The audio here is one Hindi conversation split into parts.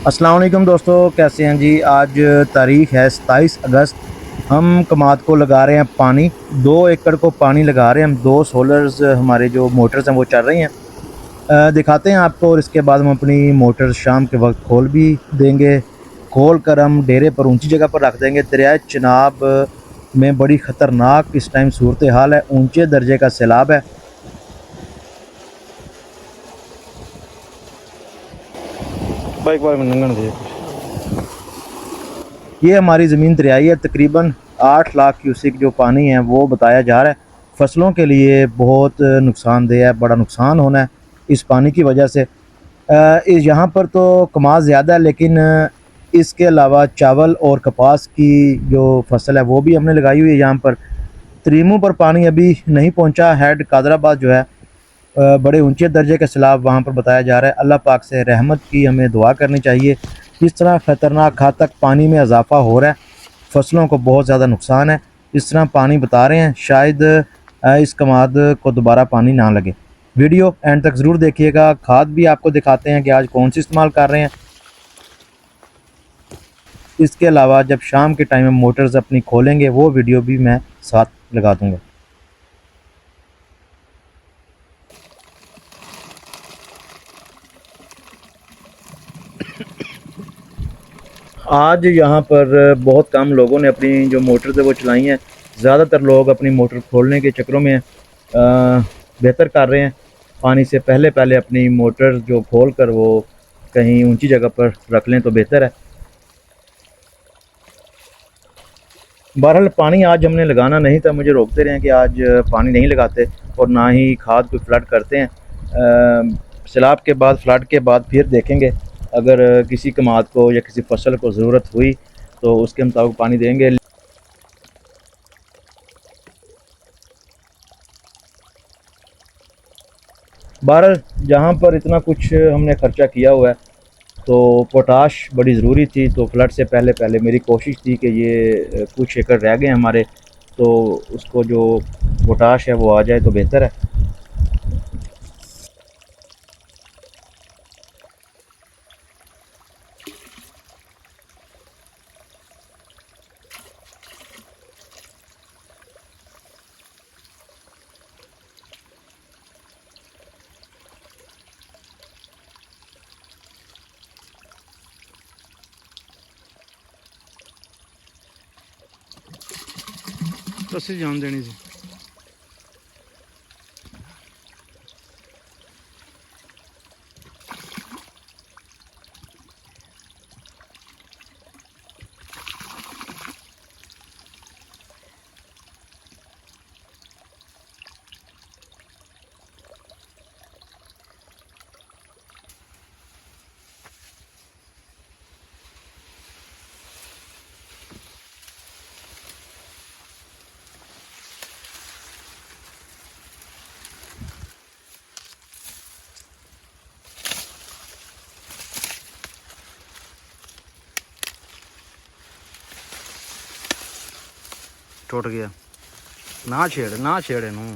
अस्सलाम वालेकुम दोस्तों, कैसे हैं जी। आज तारीख़ है 27 अगस्त। हम कमाद को लगा रहे हैं पानी। 2 एकड़ को पानी लगा रहे हैं हम। 2 सोलर्स हमारे जो मोटर्स हैं वो चल रही हैं। दिखाते हैं आपको, और इसके बाद हम अपनी मोटर शाम के वक्त खोल भी देंगे। खोल कर हम डेरे पर ऊंची जगह पर रख देंगे। दरिया चिनाब में बड़ी ख़तरनाक इस टाइम सूरत हाल है, ऊंचे दर्जे का सैलाब है। बाइक वाले में नंगन दे। ये हमारी ज़मीन दरियाई है। तकरीबन 8 लाख क्यूसिक जो पानी है वो बताया जा रहा है। फसलों के लिए बहुत नुकसानदेह है, बड़ा नुकसान होना है इस पानी की वजह से। यहाँ पर तो कमाद ज़्यादा है, लेकिन इसके अलावा चावल और कपास की जो फसल है वो भी हमने लगाई हुई है। यहाँ पर तरीमू पर पानी अभी नहीं पहुँचा। हेड कादराबाद जो है बड़े ऊंचे दर्जे का सैलाब वहाँ पर बताया जा रहा है। अल्लाह पाक से रहमत की हमें दुआ करनी चाहिए। इस तरह ख़तरनाक घातक पानी में इजाफ़ा हो रहा है, फसलों को बहुत ज़्यादा नुकसान है। इस तरह पानी बता रहे हैं, शायद इस कमाद को दोबारा पानी ना लगे। वीडियो एंड तक ज़रूर देखिएगा। खाद भी आपको दिखाते हैं कि आज कौन सी इस्तेमाल कर रहे हैं। इसके अलावा जब शाम के टाइम में मोटर्स अपनी खोलेंगे वो वीडियो भी मैं साथ लगा दूँगा। आज यहाँ पर बहुत कम लोगों ने अपनी जो मोटर्स है वो चलाई हैं। ज़्यादातर लोग अपनी मोटर खोलने के चक्करों में बेहतर कर रहे हैं। पानी से पहले पहले अपनी मोटर जो खोल कर वो कहीं ऊंची जगह पर रख लें तो बेहतर है। बहरहाल पानी आज हमने लगाना नहीं था, मुझे रोकते रहे कि आज पानी नहीं लगाते और ना ही खाद को फ्लड करते हैं। सैलाब के बाद, फ्लड के बाद फिर देखेंगे, अगर किसी कमाद को या किसी फसल को ज़रूरत हुई तो उसके मुताबिक पानी देंगे। बहरहाल जहाँ पर इतना कुछ हमने ख़र्चा किया हुआ है तो पोटाश बड़ी ज़रूरी थी, तो फ्लड से पहले पहले मेरी कोशिश थी कि ये कुछ एकड़ रह गए हमारे, तो उसको जो पोटाश है वो आ जाए तो बेहतर है। तो ਅਸੀਂ ਜਾਣ ਦੇਣੀ ਸੀ। टूट गया। ना छेड़, ना छेड़ इनू।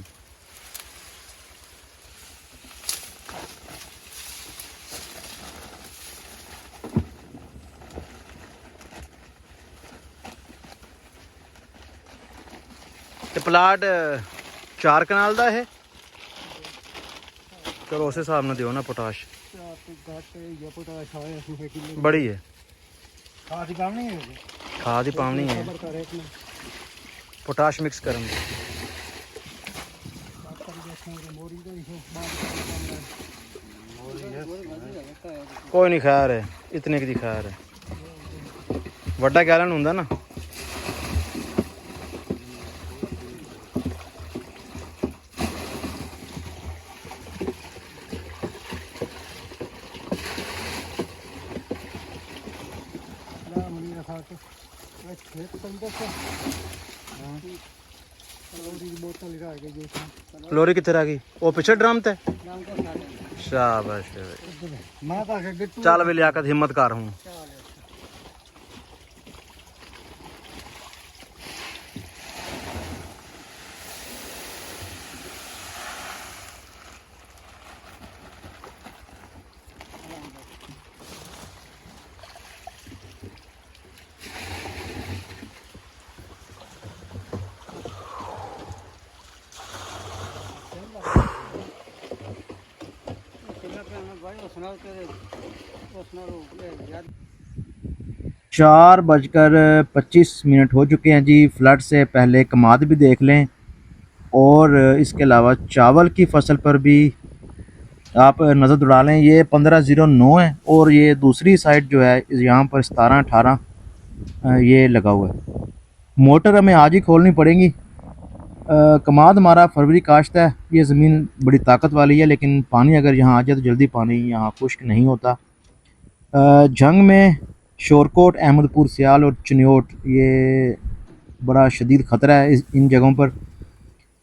ते प्लाट 4 कनाल दा है। चलो उस हिसाब नाल दियो ना पोटाश। बड़ी है, खाद ही पावनी है। पोटाश मिक्स करन कोई नहीं, खैर है, इतने की खैर है। वड्डा गैलन हुंदा ना। लोरी कितने रह गई? वो पिछले ड्रम ते। शाबाश, चल भी लियाकत हिम्मत कर हूँ। 4:25 हो चुके हैं जी। फ्लड से पहले कमाद भी देख लें, और इसके अलावा चावल की फसल पर भी आप नज़र दौड़ा लें। ये 1509 है, और ये दूसरी साइड जो है यहाँ पर 17-18 ये लगा हुआ है। मोटर हमें आज ही खोलनी पड़ेगी। कमाद हमारा फरवरी काश्त है। ये ज़मीन बड़ी ताकत वाली है, लेकिन पानी अगर यहाँ आ जाए तो जल्दी पानी यहाँ खुश्क नहीं होता। जंग में शोरकोट, अहमदपुर, सियाल और चिन्योट, ये बड़ा शदीद ख़तरा है इन जगहों पर।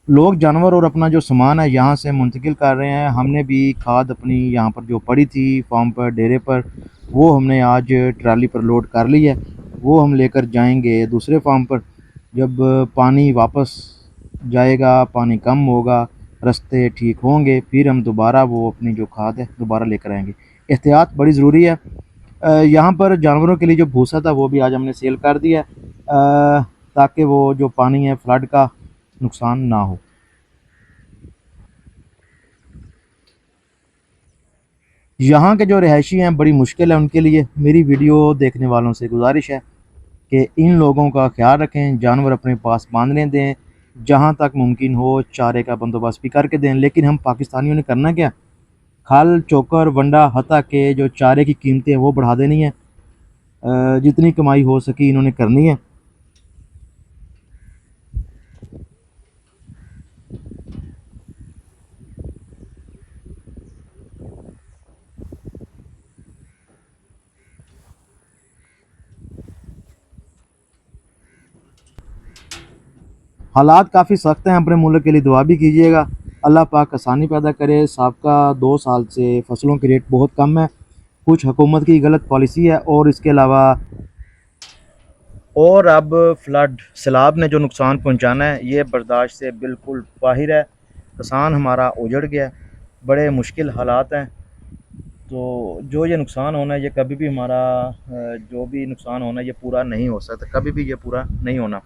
लोग, जानवर और अपना जो सामान है यहाँ से मुंतकिल कर रहे हैं। हमने भी खाद अपनी यहाँ पर जो पड़ी थी फार्म पर, डेरे पर, वो हमने आज ट्राली पर लोड कर ली है। वो हम लेकर जाएंगे दूसरे फार्म पर। जब पानी वापस जाएगा, पानी कम होगा, रास्ते ठीक होंगे, फिर हम दोबारा वो अपनी जो खाद है दोबारा लेकर आएंगे। एहतियात बड़ी ज़रूरी है। यहाँ पर जानवरों के लिए जो भूसा था वो भी आज हमने सेल कर दिया है, ताकि वो जो पानी है फ्लड का नुकसान ना हो। यहाँ के जो रहायशी हैं बड़ी मुश्किल है उनके लिए। मेरी वीडियो देखने वालों से गुजारिश है कि इन लोगों का ख्याल रखें, जानवर अपने पास बांधने दें, जहाँ तक मुमकिन हो चारे का बंदोबस्त भी करके दें। लेकिन हम पाकिस्तानियों ने करना क्या? खल, चोकर, वंडा, हता के जो चारे की कीमतें हैं वो बढ़ा देनी है। जितनी कमाई हो सकी इन्होंने करनी है। हालात काफ़ी सख्त हैं, अपने मुल्क के लिए दुआ भी कीजिएगा। अल्लाह पाक आसानी पैदा करे। सबका 2 साल से फसलों के रेट बहुत कम है। कुछ हुकूमत की गलत पॉलिसी है, और इसके अलावा और अब फ्लड, सैलाब ने जो नुकसान पहुंचाना है ये बर्दाश्त से बिल्कुल बाहर है। किसान हमारा उजड़ गया है, बड़े मुश्किल हालात हैं। तो जो ये नुकसान होना है ये कभी भी हमारा जो भी नुकसान होना है ये पूरा नहीं हो सकता, कभी भी ये पूरा नहीं होना।